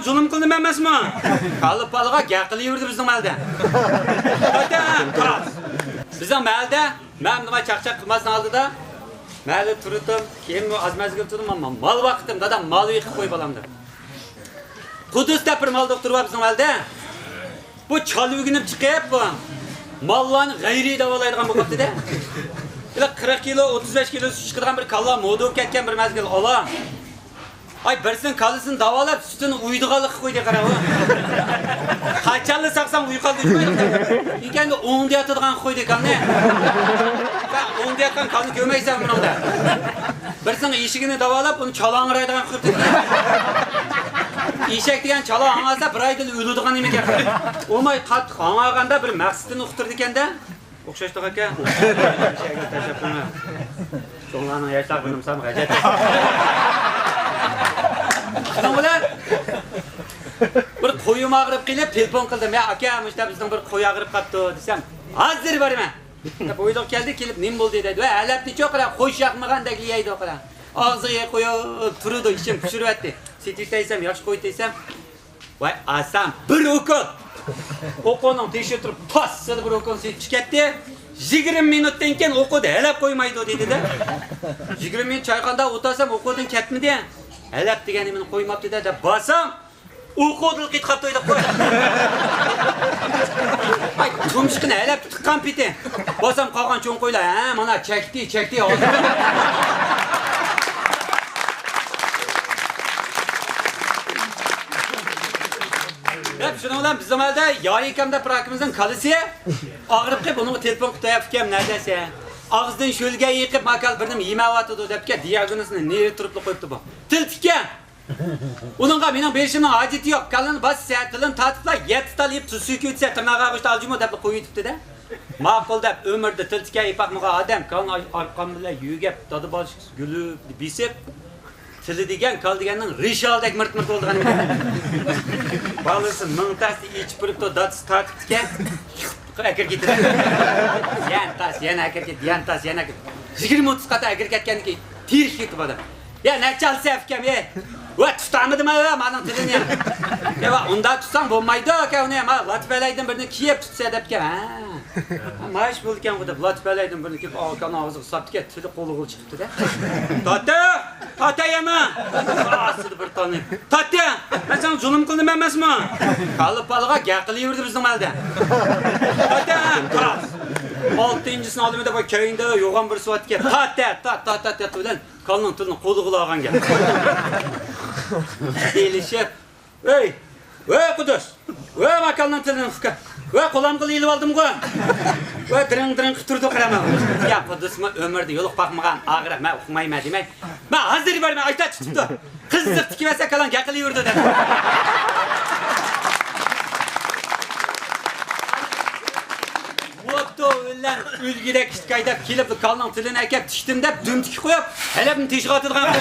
zulm qildim emasmi? Qalib palaga gaqili yurdi bizning malda. Bizning malda men nima chaqchaq qilmasdan oldida mayli turdim, keyin az mazgil turdim, ammo mal vaqtim dadam mal yiqib qo'yib olamdi. Qudusda bir mal doktor var bizim elde. Bu çalıvginip çıkıp bu. Mallarını gayri davalaydigan bo'lib dedi. 40 kilo, 35 kilo su chiqargan bir kalla mo'dib ketgan bir mezgil olam. Ay birsin kalısını davalab sütünü uyduğalık koydu qara o. Qachonli saqsam uyqaldi deydi. Endi 10 da yatadigan qo'ydi ekan-ne. Ben 10 da yatgan kalni ko'maysan buningda. Birsin eshigini davalab uni chalang'iraydigan qilib İşek degan chala angasa bir ayda o'ladigan nima ekan. O'may qattiq angaganda bir maqsadini uqtirdi ekanda. O'xshashdiq aka. Ishakka tashlab qo'yma. Cho'nglarning yashlar bilimsam g'ajat. Shundan bilan bir qo'yim ag'rib kelib telefon qildim. Ya aka, mana bizning bir qo'y ag'rib qapti desam, hozir boraman. Qo'yliq keldi, kelib nim bo'ldi dedi. Va alabni cho'qira qo'y yaqmagandek yeydi o'qira. Ağzıya koyup turudu, içim pişirvetti. Sitirteysem, yaş koy deysem. Vay asam, bir okul. Okulun teşi oturup passadı bir okul çıkarttı. 20 minuttan keyin okudu, helap koymaydı dedi de. 20 minut çaykanda otasam okudun ketmedi. Helap deganimni koymaptı dedi. Basam, okudu git kaptıydı koy. Ay, tumşkını helap tıkkan piti. Basam kalkan çoğun koyla, ha, mana çekti ağzını. Şuna olan bizim elde yayıkamda bırakımızın kalısı ağırıp ki bunu telefon kutuya fikrim neredeyse ağızdan şölge yıkıp makal birinin yemeğatıdı deyip diagnosunu nere turuplu koyuptu bu. Til fikrim. Onunla benim beşimden aciti yok. Kalın bas sertilin tatıpla yetitalayıp tusu kütse tırnağa kuşta alcımı deyip koyutup dedi. Maqul deyip ömürde til fikrim yapakmıға adam kalın arkam bile yügep tadı baş gülü bisip tili degen, kal degenin rişaldek mırt olduğunu balısın, mıntası içip bırıp da datısı takıp diken akır getirir. Yan akır get, yan tas, yan akır. 20-30 kata akır ketken ki tiriş ketip adam. Ya ne çalsa efkem ya. Ve tutamadım ha, manın tilini ya. Ya onda tutsan bulmaydı ki onu ya. Latifeleydin birini kiyip tutsa edip ki. Maaş bulurken bu da Latifeleydin birini kiyip ağırkan ağzı saptı ki tili kolu çıktı da. Tatya yeme. Asıdı bir tanıyım. Tatya, ben sana zulüm kıldım emesmi? Kalıp balığa gaqili yurdu bizim elde. Tatya, tas. 6-cısını aldım da bu köyünde yoğun bir suat ki. Tatya bilen kalının tılını kolu kulağın gel. Delişip. Ey Kudus. Ey makalının tılını fıkı. Ey kolam kılı ilip aldım koy. Ey dırın kıtırdı kırama. Ya Kudus mu ömürde yoluk bakmağın ağıra. Ben okumayım demey. Ben hazır vermem ayta çıktı. Kızlık tikivese kalan gaqili yurdu dedim. Motto ölen ülgidek iştikaydap kelip kalının tilini ekip tiştim dep dümtiki koyup helebini teşik atıdığan